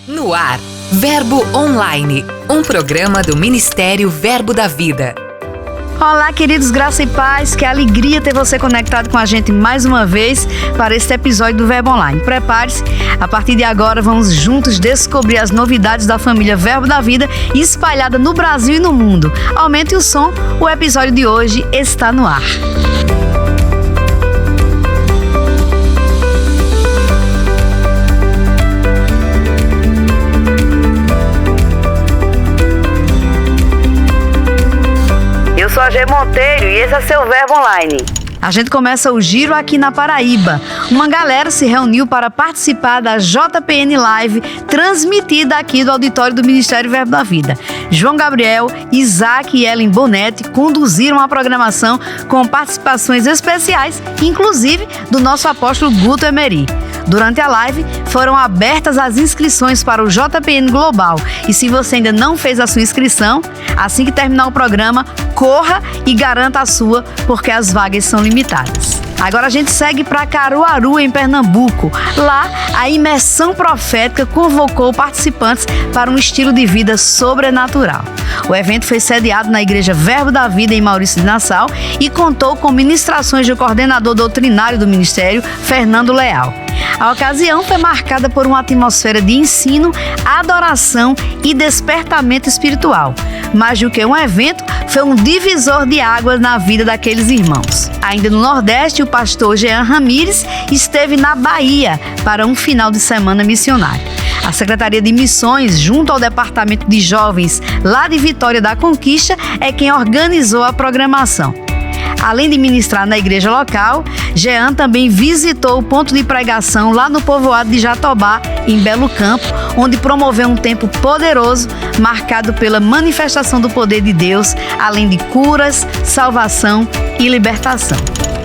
No ar, Verbo Online, um programa do Ministério Verbo da Vida. Olá, queridos, graça e paz, que alegria ter você conectado com a gente mais uma vez para este episódio do Verbo Online. Prepare-se, a partir de agora vamos juntos descobrir as novidades da família Verbo da Vida espalhada no Brasil e no mundo. Aumente o som, o episódio de hoje está no ar. Eu sou a G Monteiro e esse é seu Verbo Online. A gente começa o giro aqui na Paraíba. Uma galera se reuniu para participar da JPN Live, transmitida aqui do auditório do Ministério Verbo da Vida. João Gabriel, Isaac e Ellen Bonetti conduziram a programação com participações especiais, inclusive do nosso apóstolo Guto Emery. Durante a live, foram abertas as inscrições para o JPN Global. E se você ainda não fez a sua inscrição, assim que terminar o programa, corra e garanta a sua, porque as vagas são limitadas. Agora a gente segue para Caruaru, em Pernambuco. Lá, a imersão profética convocou participantes para um estilo de vida sobrenatural. O evento foi sediado na Igreja Verbo da Vida, em Maurício de Nassau, e contou com ministrações do coordenador doutrinário do ministério, Fernando Leal. A ocasião foi marcada por uma atmosfera de ensino, adoração e despertamento espiritual. Mais do que um evento, foi um divisor de águas na vida daqueles irmãos. Ainda no Nordeste, o pastor Jean Ramires esteve na Bahia para um final de semana missionário. A Secretaria de Missões, junto ao Departamento de Jovens lá de Vitória da Conquista, é quem organizou a programação. Além de ministrar na igreja local, Jean também visitou o ponto de pregação lá no povoado de Jatobá, em Belo Campo, onde promoveu um tempo poderoso, marcado pela manifestação do poder de Deus, além de curas, salvação e libertação.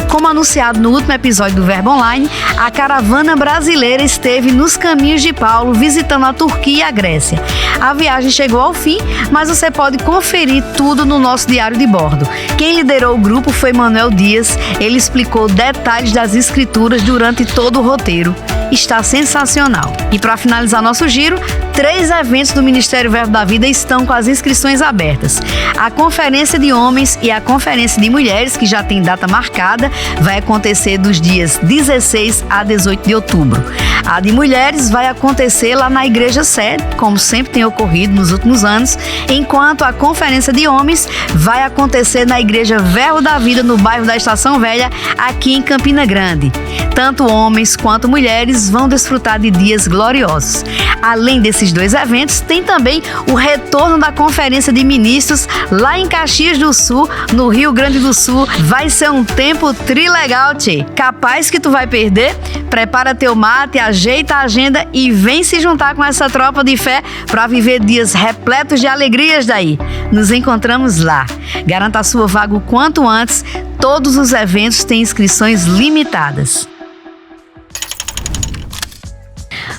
Como anunciado no último episódio do Verbo Online, a caravana brasileira esteve nos caminhos de Paulo, visitando a Turquia e a Grécia. A viagem chegou ao fim, mas você pode conferir tudo no nosso diário de bordo. Quem liderou o grupo foi Manuel Dias. Ele explicou detalhes das escrituras durante todo o roteiro. Está sensacional. E para finalizar nosso giro, 3 eventos do Ministério Verbo da Vida estão com as inscrições abertas. A Conferência de Homens e a Conferência de Mulheres, que já tem data marcada, vai acontecer dos dias 16 a 18 de outubro. A de mulheres vai acontecer lá na Igreja Sede, como sempre tem ocorrido nos últimos anos, enquanto a Conferência de Homens vai acontecer na Igreja Verbo da Vida, no bairro da Estação Velha, aqui em Campina Grande. Tanto homens quanto mulheres vão desfrutar de dias gloriosos. Além desses 2 eventos, tem também o retorno da Conferência de Ministros lá em Caxias do Sul, no Rio Grande do Sul. Vai ser um tempo trilegal, tchê. Capaz que tu vai perder? Prepara teu mate, ajeita a agenda e vem se juntar com essa tropa de fé para viver dias repletos de alegrias daí. Nos encontramos lá. Garanta a sua vaga o quanto antes. Todos os eventos têm inscrições limitadas.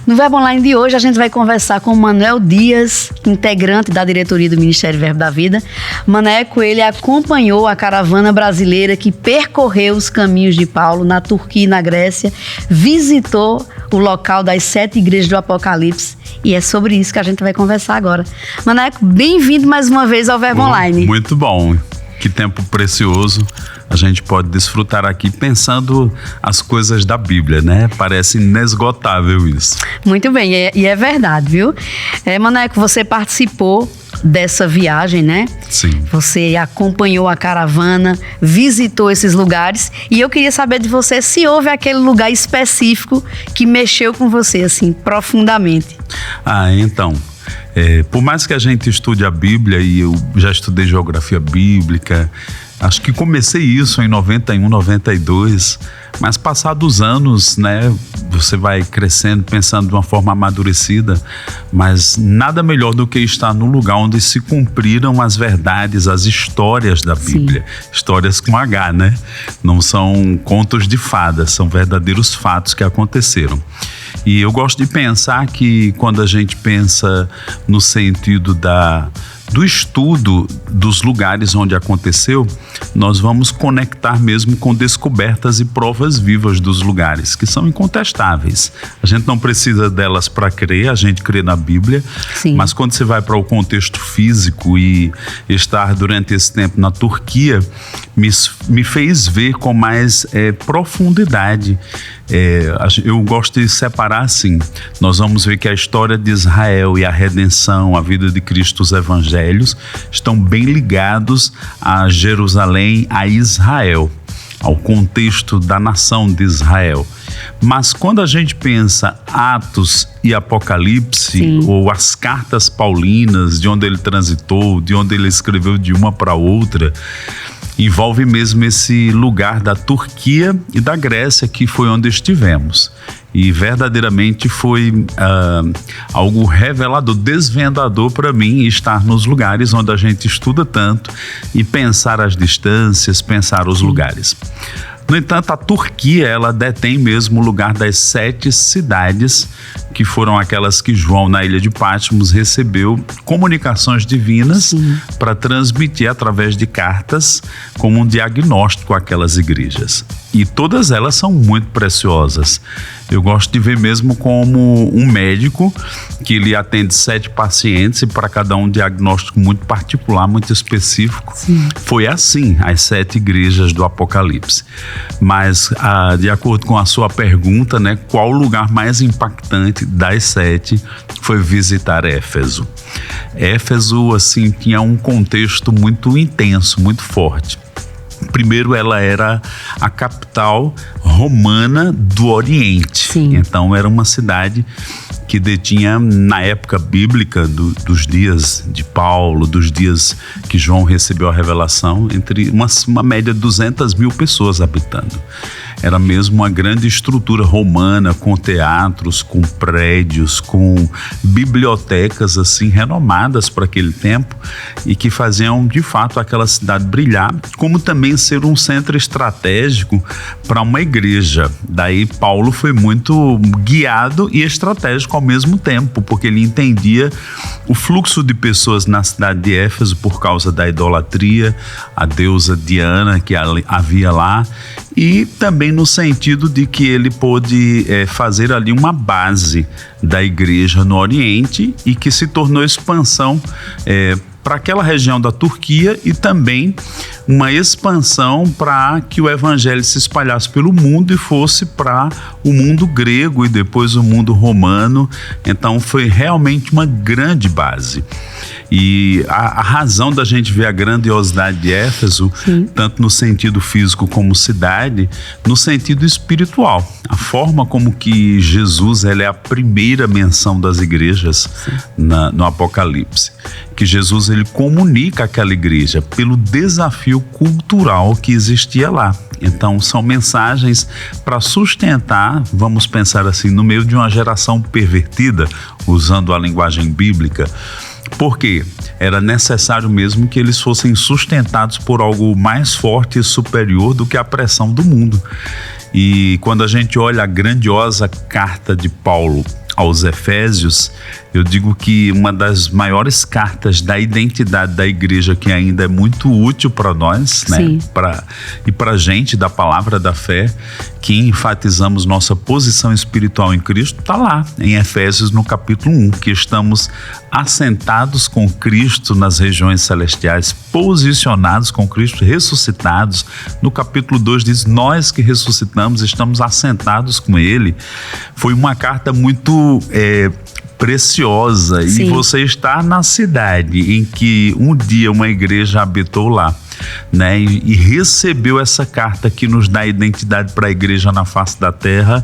No Verbo Online de hoje, a gente vai conversar com o Manuel Dias, integrante da diretoria do Ministério Verbo da Vida. Maneco, ele acompanhou a caravana brasileira que percorreu os caminhos de Paulo na Turquia e na Grécia, visitou o local das 7 igrejas do Apocalipse, e é sobre isso que a gente vai conversar agora. Maneco, bem-vindo mais uma vez ao Verbo Online. Muito bom. Que tempo precioso a gente pode desfrutar aqui pensando as coisas da Bíblia, né? Parece inesgotável isso. Muito bem, e é verdade, viu? Maneco, você participou dessa viagem, né? Sim. Você acompanhou a caravana, visitou esses lugares, e eu queria saber de você se houve aquele lugar específico que mexeu com você, assim, profundamente. Então... por mais que a gente estude a Bíblia, e eu já estudei geografia bíblica, acho que comecei isso em 91, 92, mas passados anos, né, você vai crescendo, pensando de uma forma amadurecida, mas nada melhor do que estar no lugar onde se cumpriram as verdades, as histórias da Bíblia. Sim. Histórias com H, né? Não são contos de fadas, são verdadeiros fatos que aconteceram. E eu gosto de pensar que quando a gente pensa no sentido do estudo dos lugares onde aconteceu, nós vamos conectar mesmo com descobertas e provas vivas dos lugares, que são incontestáveis. A gente não precisa delas para crer, a gente crê na Bíblia. Sim. Mas quando você vai para o contexto físico e estar durante esse tempo na Turquia, me fez ver com mais profundidade. Eu gosto de separar assim. Nós vamos ver que a história de Israel e a redenção, a vida de Cristo, os evangelhos, estão bem ligados a Jerusalém, a Israel, ao contexto da nação de Israel. Mas quando a gente pensa Atos e Apocalipse, Sim. ou as cartas paulinas, de onde ele transitou, de onde ele escreveu de uma para outra, envolve mesmo esse lugar da Turquia e da Grécia, que foi onde estivemos. E verdadeiramente foi algo revelador, desvendador para mim estar nos lugares onde a gente estuda tanto e pensar as distâncias, pensar os lugares. No entanto, a Turquia, ela detém mesmo o lugar das 7 cidades, que foram aquelas que João, na ilha de Patmos, recebeu comunicações divinas para transmitir através de cartas como um diagnóstico àquelas igrejas. E todas elas são muito preciosas. Eu gosto de ver mesmo como um médico que ele atende 7 pacientes e para cada um diagnóstico muito particular, muito específico. Sim. Foi assim as 7 igrejas do Apocalipse. Mas, de acordo com a sua pergunta, né, qual o lugar mais impactante das 7 foi visitar Éfeso. Éfeso, assim, tinha um contexto muito intenso, muito forte. Primeiro, ela era a capital romana do Oriente. Sim. Então, era uma cidade que detinha, na época bíblica, dos dias de Paulo, dos dias que João recebeu a revelação, entre uma média de 200 mil pessoas habitando. Era mesmo uma grande estrutura romana, com teatros, com prédios, com bibliotecas assim renomadas para aquele tempo e que faziam de fato aquela cidade brilhar, como também ser um centro estratégico para uma igreja. Daí Paulo foi muito guiado e estratégico ao mesmo tempo, porque ele entendia o fluxo de pessoas na cidade de Éfeso por causa da idolatria, a deusa Diana que havia lá, e também no sentido de que ele pôde fazer ali uma base da igreja no Oriente e que se tornou expansão para aquela região da Turquia e também uma expansão para que o evangelho se espalhasse pelo mundo e fosse para o mundo grego e depois o mundo romano. Então foi realmente uma grande base. E a razão da gente ver a grandiosidade de Éfeso, sim, tanto no sentido físico como cidade, no sentido espiritual. A forma como que Jesus, ele é a primeira menção das igrejas no Apocalipse. Que Jesus, ele comunica aquela igreja pelo desafio cultural que existia lá. Então são mensagens para sustentar, vamos pensar assim, no meio de uma geração pervertida, usando a linguagem bíblica, porque era necessário mesmo que eles fossem sustentados por algo mais forte e superior do que a pressão do mundo. E quando a gente olha a grandiosa carta de Paulo aos Efésios, eu digo que uma das maiores cartas da identidade da igreja, que ainda é muito útil para nós, né? E para a gente da palavra da fé, que enfatizamos nossa posição espiritual em Cristo, está lá em Efésios no capítulo 1, que estamos assentados com Cristo nas regiões celestiais, posicionados com Cristo, ressuscitados. No capítulo 2 diz, nós que ressuscitamos estamos assentados com Ele. Foi uma carta muito preciosa. Sim. E você está na cidade em que um dia uma igreja habitou lá, né? E recebeu essa carta que nos dá identidade para a igreja na face da terra,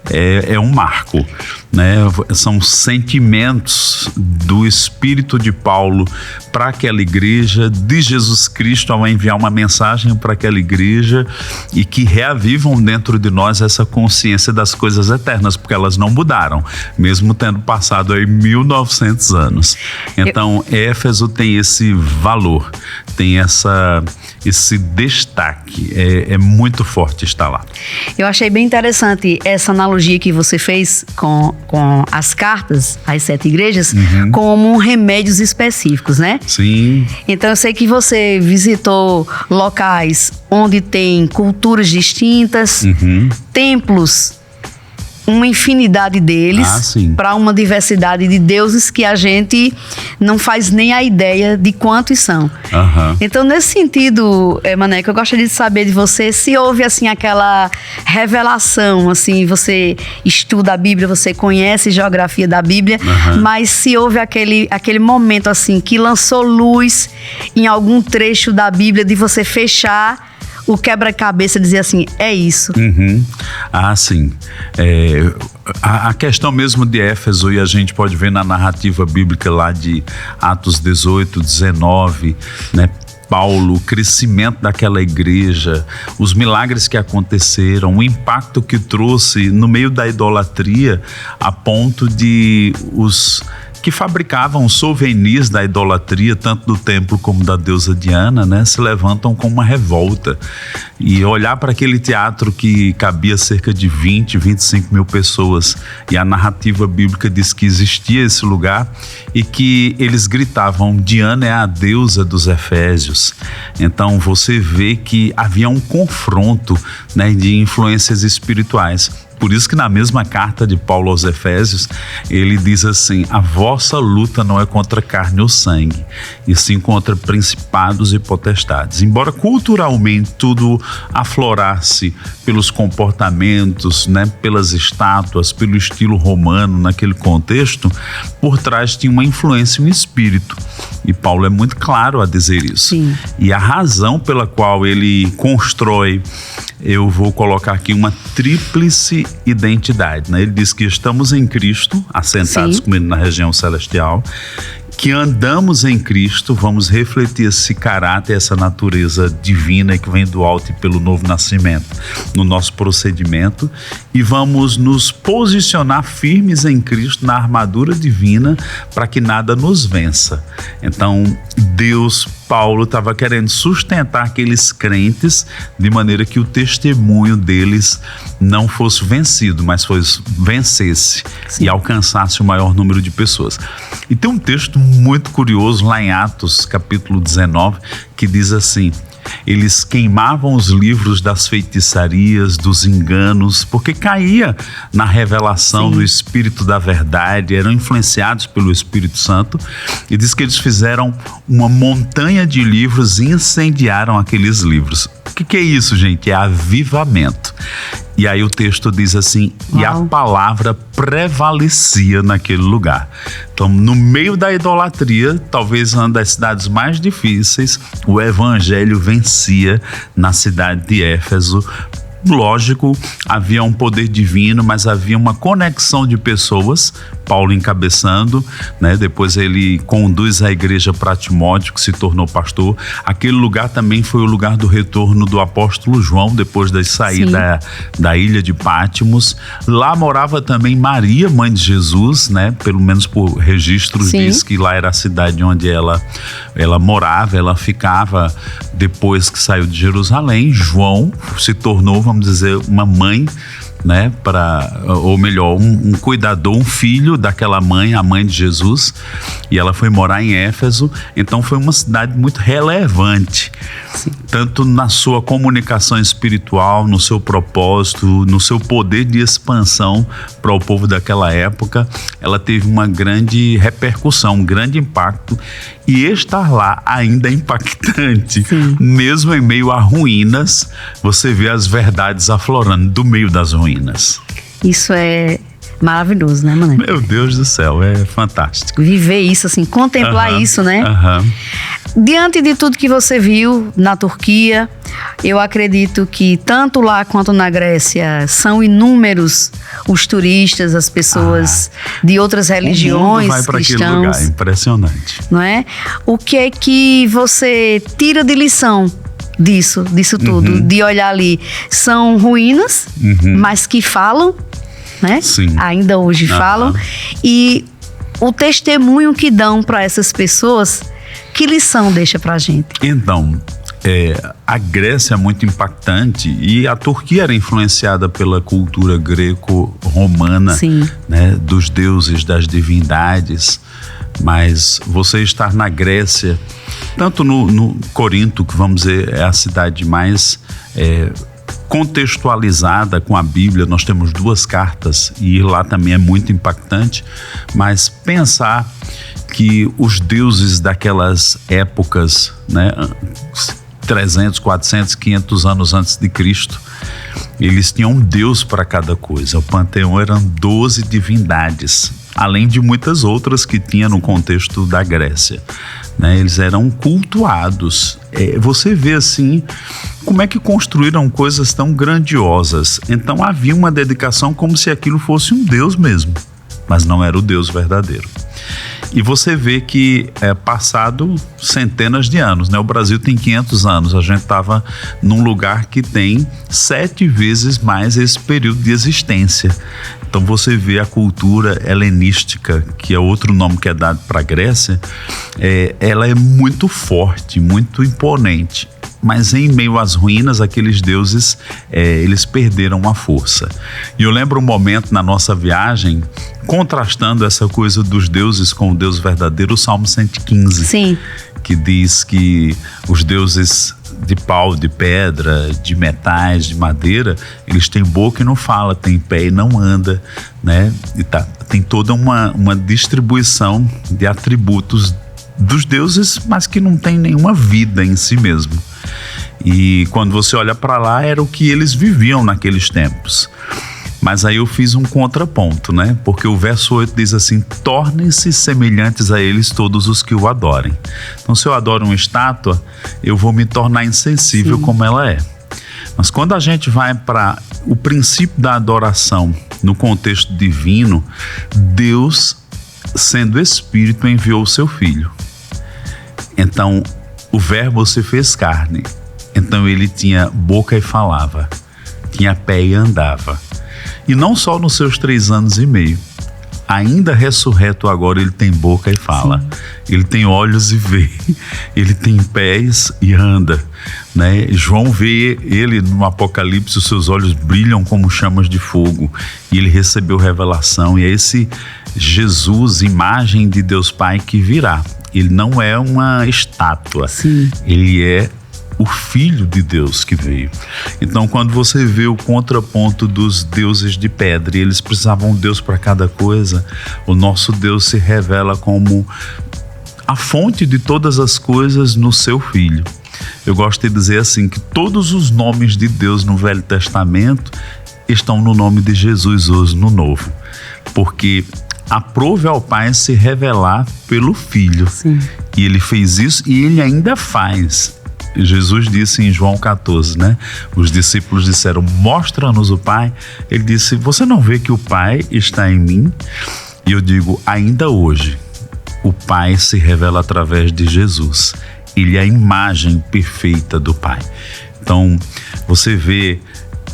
é um marco, né? São sentimentos do Espírito de Paulo para aquela igreja, de Jesus Cristo ao enviar uma mensagem para aquela igreja, e que reavivam dentro de nós essa consciência das coisas eternas, porque elas não mudaram, mesmo tendo passado aí 1900 anos. Então Éfeso tem esse valor, tem esse destaque, é muito forte estar lá. Eu achei bem interessante essa analogia que você fez com com as cartas às 7 igrejas como remédios específicos, né? Sim. Então eu sei que você visitou locais onde tem culturas distintas, templos, uma infinidade deles, para uma diversidade de deuses que a gente não faz nem a ideia de quantos são. Então, nesse sentido, Maneco, eu gostaria de saber de você se houve assim aquela revelação, assim, você estuda a Bíblia, você conhece geografia da Bíblia, mas se houve aquele momento assim que lançou luz em algum trecho da Bíblia de você fechar o quebra-cabeça, dizer assim, é isso. Sim. A questão mesmo de Éfeso, e a gente pode ver na narrativa bíblica lá de Atos 18, 19, né? Paulo, o crescimento daquela igreja, os milagres que aconteceram, o impacto que trouxe no meio da idolatria, a ponto de os que fabricavam souvenirs da idolatria, tanto do templo como da deusa Diana, né, se levantam com uma revolta. E olhar para aquele teatro que cabia cerca de 20, 25 mil pessoas, e a narrativa bíblica diz que existia esse lugar e que eles gritavam, Diana é a deusa dos Efésios. Então você vê que havia um confronto, né, de influências espirituais. Por isso que na mesma carta de Paulo aos Efésios, ele diz assim, a vossa luta não é contra carne ou sangue, e sim contra principados e potestades. Embora culturalmente tudo aflorasse pelos comportamentos, né, pelas estátuas, pelo estilo romano naquele contexto, por trás tinha uma influência, um espírito. E Paulo é muito claro a dizer isso. Sim. E a razão pela qual ele constrói, eu vou colocar aqui uma tríplice identidade, né? Ele diz que estamos em Cristo, assentados com ele na região celestial, que andamos em Cristo, vamos refletir esse caráter, essa natureza divina que vem do alto e pelo novo nascimento no nosso procedimento, e vamos nos posicionar firmes em Cristo na armadura divina para que nada nos vença. Então Paulo estava querendo sustentar aqueles crentes de maneira que o testemunho deles não fosse vencido, mas vencesse e alcançasse o maior número de pessoas. E tem um texto muito curioso lá em Atos, capítulo 19, que diz assim, eles queimavam os livros das feitiçarias, dos enganos, porque caía na revelação do Espírito da verdade, eram influenciados pelo Espírito Santo, e diz que eles fizeram uma montanha de livros e incendiaram aqueles livros. O que é isso, gente? É avivamento. E aí o texto diz assim, e a palavra prevalecia naquele lugar. Então, no meio da idolatria, talvez uma das cidades mais difíceis, o evangelho vencia na cidade de Éfeso. Lógico, havia um poder divino, mas havia uma conexão de pessoas, Paulo encabeçando, né? Depois ele conduz a igreja para Timóteo, que se tornou pastor. Aquele lugar também foi o lugar do retorno do apóstolo João, depois de sair da ilha de Pátimos. Lá morava também Maria, mãe de Jesus, né? Pelo menos por registros diz que lá era a cidade onde ela morava, ela ficava depois que saiu de Jerusalém. João se tornou, vamos dizer, uma mãe, né, ou melhor, um cuidador, um filho daquela mãe, a mãe de Jesus, e ela foi morar em Éfeso. Então foi uma cidade muito relevante, tanto na sua comunicação espiritual, no seu propósito, no seu poder de expansão para o povo daquela época. Ela teve uma grande repercussão, um grande impacto, e estar lá ainda é impactante. Mesmo em meio a ruínas, você vê as verdades aflorando do meio das ruínas. Isso é maravilhoso, né, Mané? Meu Deus do céu, é fantástico. Viver isso, assim, contemplar isso, né? Diante de tudo que você viu na Turquia, eu acredito que tanto lá quanto na Grécia são inúmeros os turistas, as pessoas de outras religiões, vai para aquele lugar, impressionante. Não é? O que é que você tira de lição disso tudo, de olhar ali? São ruínas, mas que falam, né? Ainda hoje falam, e o testemunho que dão para essas pessoas, que lição deixa pra gente? Então, a Grécia é muito impactante e a Turquia era influenciada pela cultura greco-romana, né, dos deuses, das divindades. Mas você estar na Grécia, tanto no Corinto, que vamos dizer é a cidade mais contextualizada com a Bíblia, nós temos 2 cartas e ir lá também é muito impactante, mas pensar que os deuses daquelas épocas, né, 300, 400, 500 anos antes de Cristo, eles tinham um deus para cada coisa. O panteão eram 12 divindades, além de muitas outras que tinha no contexto da Grécia, né? Eles eram cultuados. Você vê assim como é que construíram coisas tão grandiosas. Então havia uma dedicação como se aquilo fosse um deus mesmo, mas não era o Deus verdadeiro. E você vê que passado centenas de anos, né? O Brasil tem 500 anos, a gente estava num lugar que tem 7 vezes mais esse período de existência. Então você vê a cultura helenística, que é outro nome que é dado para a Grécia, ela é muito forte, muito imponente. Mas em meio às ruínas, aqueles deuses, eles perderam a força. E eu lembro um momento na nossa viagem, contrastando essa coisa dos deuses com o Deus verdadeiro, o Salmo 115. Sim. Que diz que os deuses de pau, de pedra, de metais, de madeira, eles têm boca e não fala, têm pé e não anda, né? E tem toda uma distribuição de atributos dos deuses, mas que não tem nenhuma vida em si mesmo. E quando você olha para lá, era o que eles viviam naqueles tempos. Mas aí eu fiz um contraponto, né? Porque o verso 8 diz assim: tornem-se semelhantes a eles todos os que o adorem. Então, se eu adoro uma estátua, eu vou me tornar insensível como ela é. Mas quando a gente vai para o princípio da adoração no contexto divino, Deus, sendo Espírito, enviou o seu Filho. Então, o Verbo se fez carne. Então, ele tinha boca e falava, tinha pé e andava. E não só nos seus 3 anos e meio. Ainda ressurreto agora, ele tem boca e fala. Sim. Ele tem olhos e vê. Ele tem pés e anda, né? João vê ele no Apocalipse, os seus olhos brilham como chamas de fogo. E ele recebeu revelação. E é esse Jesus, imagem de Deus Pai, que virá. Ele não é uma estátua. Sim. Ele é o Filho de Deus que veio. Então, quando você vê o contraponto dos deuses de pedra, e eles precisavam de um Deus para cada coisa, o nosso Deus se revela como a fonte de todas as coisas no seu Filho. Eu gosto de dizer assim, que todos os nomes de Deus no Velho Testamento estão no nome de Jesus hoje no Novo, porque aprove ao Pai se revelar pelo Filho. Sim. E ele fez isso e ele ainda faz. Jesus disse em João 14, né? Os discípulos disseram: mostra-nos o Pai. Ele disse: você não vê que o Pai está em mim? E eu digo: ainda hoje o Pai se revela através de Jesus. Ele é a imagem perfeita do Pai. Então você vê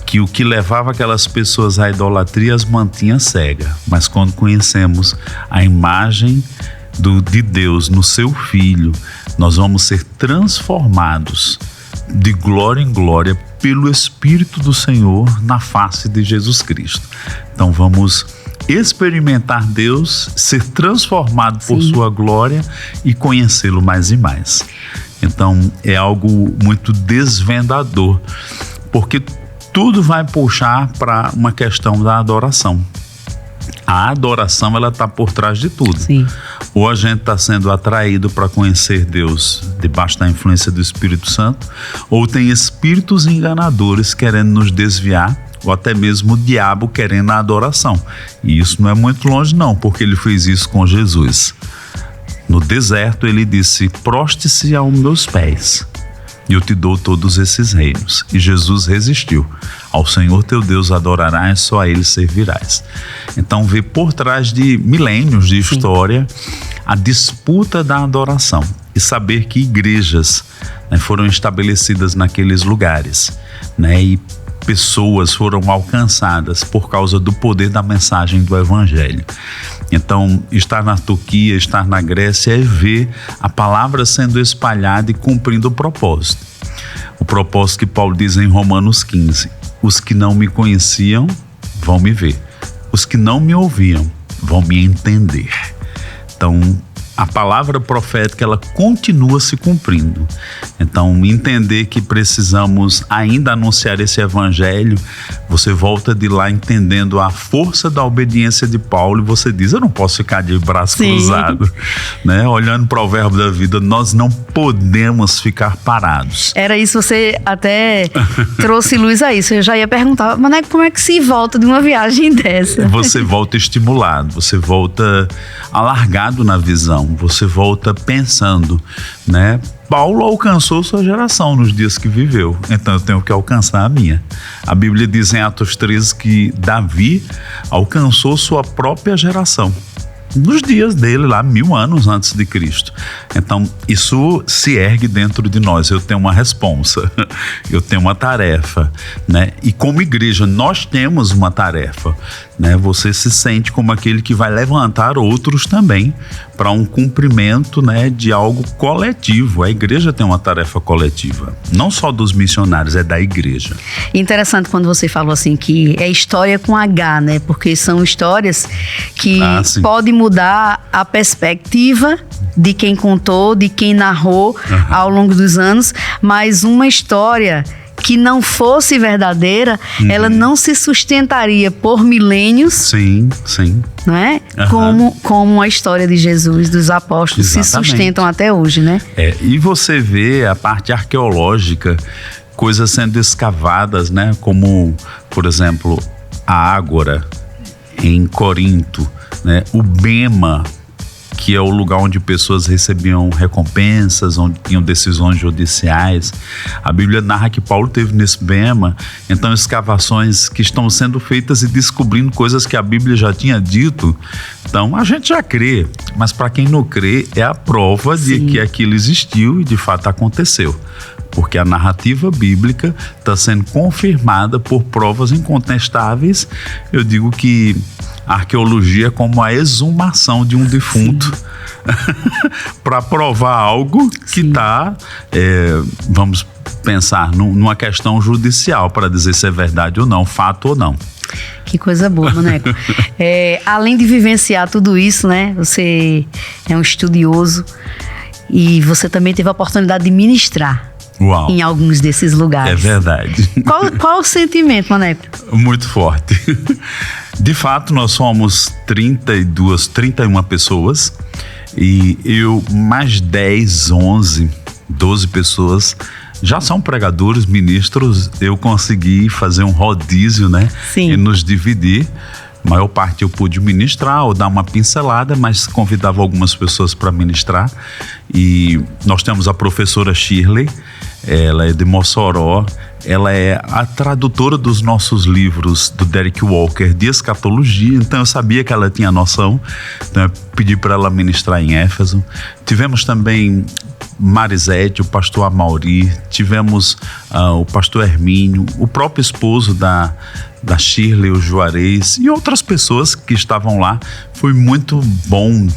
que o que levava aquelas pessoas à idolatria as mantinha cega. Mas quando conhecemos a imagem de Deus no seu Filho, nós vamos ser transformados de glória em glória pelo Espírito do Senhor na face de Jesus Cristo. Então vamos experimentar Deus, ser transformado por sua glória e conhecê-lo mais e mais. Então é algo muito desvendador, porque tudo vai puxar para uma questão da adoração. A adoração, ela está por trás de tudo. Sim. Ou a gente está sendo atraído para conhecer Deus debaixo da influência do Espírito Santo, ou tem espíritos enganadores querendo nos desviar, ou até mesmo o diabo querendo a adoração. E isso não é muito longe não, porque ele fez isso com Jesus. No deserto ele disse: proste-se aos meus pés, e eu te dou todos esses reinos. E Jesus resistiu. Ao Senhor teu Deus adorarás, só a Ele servirás. Então vê por trás de milênios de história a disputa da adoração. E saber que igrejas, né, foram estabelecidas naqueles lugares, né, e pessoas foram alcançadas por causa do poder da mensagem do Evangelho. Então, estar na Turquia, estar na Grécia é ver a palavra sendo espalhada e cumprindo o propósito. o propósito que Paulo diz em Romanos 15: os que não me conheciam vão me ver, os que não me ouviam vão me entender. Então, a palavra profética, ela continua se cumprindo. Então, entender que precisamos ainda anunciar esse evangelho, você volta de lá entendendo a força da obediência de Paulo e você diz: eu não posso ficar de braço cruzado, né? Olhando para o verbo da vida, nós não podemos ficar parados. Era isso, você até trouxe luz a isso. Eu já ia perguntar, mas como é que se volta de uma viagem dessa? Você volta estimulado, você volta alargado na visão, você volta pensando, né? Paulo alcançou sua geração nos dias que viveu, então eu tenho que alcançar a minha. A Bíblia diz em Atos 13 que Davi alcançou sua própria geração nos dias dele lá, 1000 anos antes de Cristo. Então isso se ergue dentro de nós. Eu tenho uma responsa, eu tenho uma tarefa, né? E como igreja nós temos uma tarefa, né? Você se sente como aquele que vai levantar outros também para um cumprimento, né, de algo coletivo. A igreja tem uma tarefa coletiva, não só dos missionários, é da igreja. Interessante quando você falou assim que é história com H, né? Porque são histórias que podem mudar a perspectiva de quem contou, de quem narrou ao longo dos anos, mas uma história que não fosse verdadeira, ela não se sustentaria por milênios. Sim. Não é? Como a história de Jesus, dos apóstolos, se sustentam até hoje, né? E você vê a parte arqueológica, coisas sendo escavadas, né? Como, por exemplo, a Ágora em Corinto, né? O Bema, que é o lugar onde pessoas recebiam recompensas, onde tinham decisões judiciais. A Bíblia narra que Paulo teve nesse Bema, então escavações que estão sendo feitas e descobrindo coisas que a Bíblia já tinha dito. Então a gente já crê, mas para quem não crê é a prova de que aquilo existiu e de fato aconteceu. Porque a narrativa bíblica está sendo confirmada por provas incontestáveis. Eu digo que a arqueologia é como a exumação de um defunto para provar algo que está, vamos pensar, numa questão judicial para dizer se é verdade ou não, fato ou não. Que coisa boa, Maneco. Além de vivenciar tudo isso, né? Você é um estudioso e você também teve a oportunidade de ministrar. Uau. Em alguns desses lugares. É verdade. Qual o sentimento, Maneco? Muito forte. De fato, nós somos 31 pessoas e eu mais 10, 11, 12 pessoas já são pregadores, ministros. Eu consegui fazer um rodízio, né? Sim. E nos dividir. A maior parte eu pude ministrar ou dar uma pincelada, mas convidava algumas pessoas para ministrar. E nós temos a professora Shirley, ela é de Mossoró, ela é a tradutora dos nossos livros do Derek Walker de escatologia, então eu sabia que ela tinha noção, então eu pedi para ela ministrar em Éfeso. Tivemos também Marisete, o pastor Amauri, tivemos o pastor Hermínio, o próprio esposo da Shirley, o Juarez e outras pessoas que estavam lá. Foi muito bom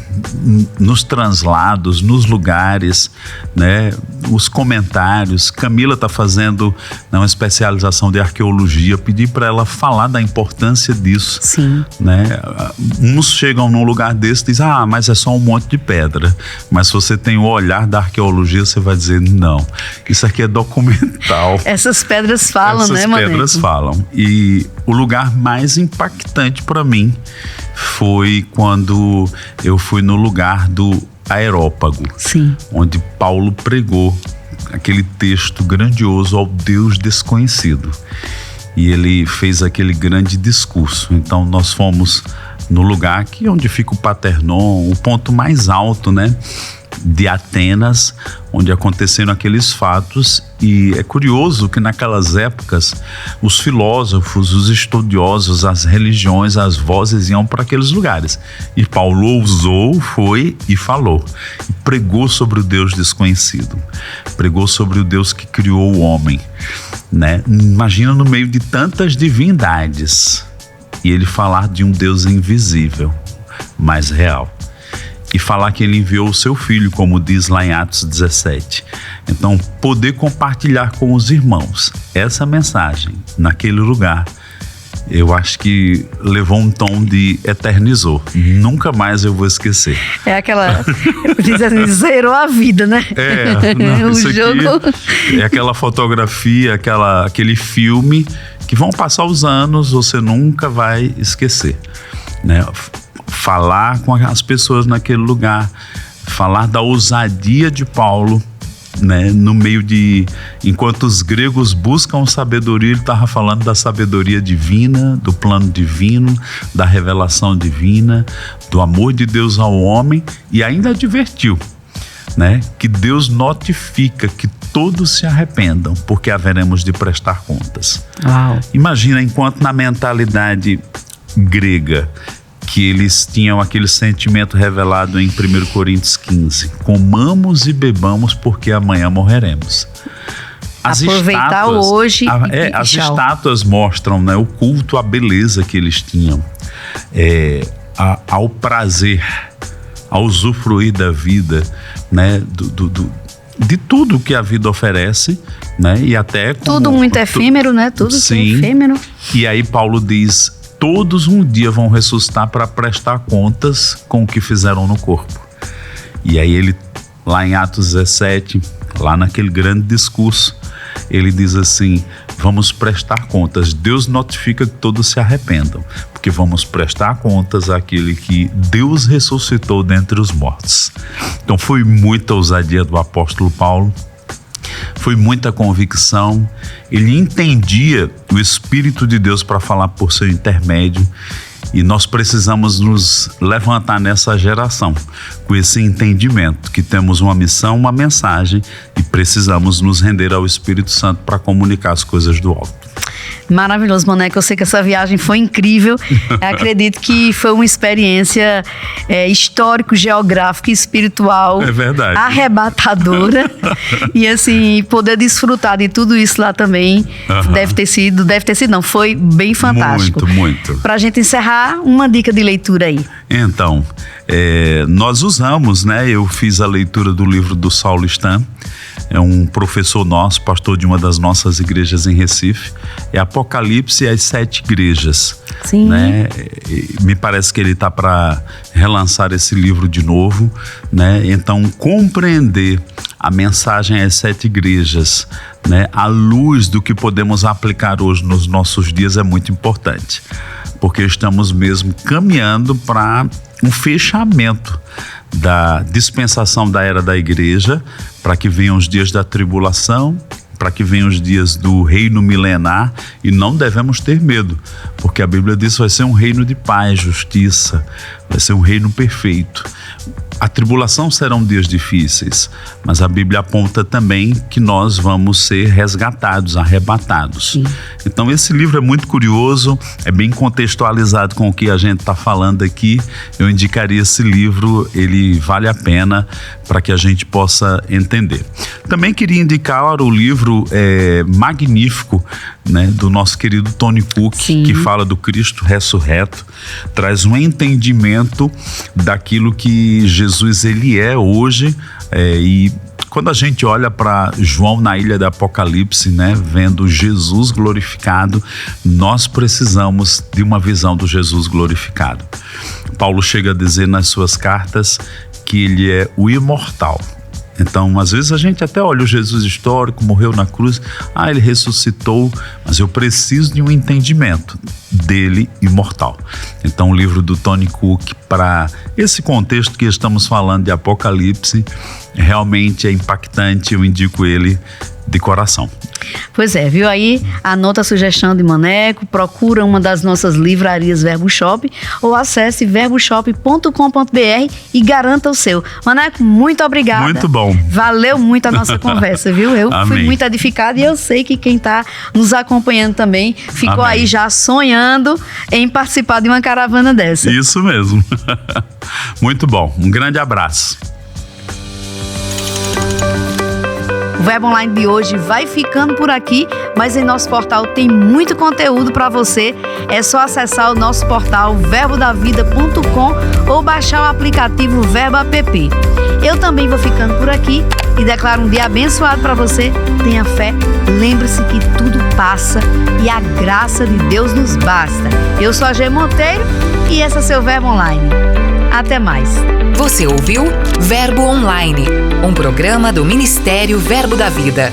nos translados, nos lugares, né? Os comentários. Camila está fazendo uma especialização de arqueologia. Pedi para ela falar da importância disso. Sim. Né? Uns chegam num lugar desse e dizem: mas é só um monte de pedra. Mas se você tem o olhar da arqueologia, você vai dizer: não, isso aqui é documental. Essas pedras falam, né, Maneco? Essas pedras falam. E o lugar mais impactante para mim foi quando eu fui no lugar do Areópago. Sim. Onde Paulo pregou aquele texto grandioso ao Deus desconhecido. E ele fez aquele grande discurso. Então nós fomos no lugar aqui onde fica o Paternon, o ponto mais alto, né, de Atenas, onde aconteceram aqueles fatos. E é curioso que naquelas épocas os filósofos, os estudiosos, as religiões, as vozes iam para aqueles lugares. E Paulo ousou, foi e falou. E pregou sobre o Deus desconhecido. Pregou sobre o Deus que criou o homem, né? Imagina no meio de tantas divindades e ele falar de um Deus invisível, mas real. E falar que ele enviou o seu filho, como diz lá em Atos 17. Então, poder compartilhar com os irmãos essa mensagem naquele lugar, eu acho que levou um tom de eternizou. Nunca mais eu vou esquecer. É aquela, diz assim, zerou a vida, né? Não, isso aqui é aquela fotografia, aquele filme que vão passar os anos, você nunca vai esquecer, né? Falar com as pessoas naquele lugar, falar da ousadia de Paulo, né, no meio de, enquanto os gregos buscam sabedoria, ele estava falando da sabedoria divina, do plano divino, da revelação divina, do amor de Deus ao homem, e ainda advertiu, né, que Deus notifica que todos se arrependam, porque haveremos de prestar contas. Uau. Imagina, enquanto na mentalidade grega, que eles tinham aquele sentimento revelado em 1 Coríntios 15, comamos e bebamos porque amanhã morreremos. Aproveitar hoje as estátuas mostram, né, o culto à beleza que eles tinham, ao prazer, ao usufruir da vida, né, de tudo que a vida oferece, né, e até tudo muito efêmero, né, tudo sim, efêmero. E aí Paulo diz: todos um dia vão ressuscitar para prestar contas com o que fizeram no corpo. E aí ele, lá em Atos 17, lá naquele grande discurso, ele diz assim: vamos prestar contas. Deus notifica que todos se arrependam, porque vamos prestar contas àquele que Deus ressuscitou dentre os mortos. Então foi muita ousadia do apóstolo Paulo, foi muita convicção. Ele entendia o Espírito de Deus para falar por seu intermédio, e nós precisamos nos levantar nessa geração com esse entendimento que temos uma missão, uma mensagem, e precisamos nos render ao Espírito Santo para comunicar as coisas do alto. Maravilhoso, Maneco. Eu sei que essa viagem foi incrível. Acredito que foi uma experiência histórico, geográfica e espiritual. É verdade. Arrebatadora. E assim, poder desfrutar de tudo isso lá também deve ter sido, não, foi bem fantástico. Muito. Pra gente encerrar, uma dica de leitura aí. Então, nós usamos, né? Eu fiz a leitura do livro do Saulo Stan. É um professor nosso, pastor de uma das nossas igrejas em Recife. É Apocalipse e as 7 igrejas. Sim. Né? Me parece que ele está para relançar esse livro de novo, né? Então, compreender a mensagem às 7 igrejas, né, à luz do que podemos aplicar hoje nos nossos dias, é muito importante, porque estamos mesmo caminhando para um fechamento da dispensação da era da igreja, para que venham os dias da tribulação, para que venham os dias do reino milenar, e não devemos ter medo, porque a Bíblia diz que vai ser um reino de paz, justiça, vai ser um reino perfeito. A tribulação serão dias difíceis, mas a Bíblia aponta também que nós vamos ser resgatados, arrebatados. Sim. Então esse livro é muito curioso, é bem contextualizado com o que a gente está falando aqui. Eu indicaria esse livro, ele vale a pena para que a gente possa entender. Também queria indicar o livro magnífico, né, do nosso querido Tony Cook, sim, que fala do Cristo ressurreto, traz um entendimento daquilo que Jesus ele é hoje, e quando a gente olha para João na ilha do Apocalipse, né, vendo Jesus glorificado, nós precisamos de uma visão do Jesus glorificado. Paulo chega a dizer nas suas cartas que ele é o imortal. Então, às vezes a gente até olha o Jesus histórico, morreu na cruz, ele ressuscitou, mas eu preciso de um entendimento dele imortal. Então, o livro do Tony Cook, para esse contexto que estamos falando de Apocalipse, realmente é impactante, eu indico ele de coração. Pois é, viu aí? Anota a sugestão de Maneco, procura uma das nossas livrarias Verbo Shop ou acesse verboshop.com.br e garanta o seu. Maneco, muito obrigada. Muito bom. Valeu muito a nossa conversa, viu? Eu fui muito edificada e eu sei que quem está nos acompanhando também ficou aí já sonhando em participar de uma caravana dessa. Isso mesmo. Muito bom. Um grande abraço. O Verbo Online de hoje vai ficando por aqui, mas em nosso portal tem muito conteúdo para você É só acessar o nosso portal verbodavida.com ou baixar o aplicativo Verbo App. Eu também vou ficando por aqui e declaro um dia abençoado para você. Tenha fé, lembre-se que tudo passa e a graça de Deus nos basta. Eu sou a G Monteiro e esse é seu Verbo Online. Até mais. Você ouviu Verbo Online, um programa do Ministério Verbo da Vida.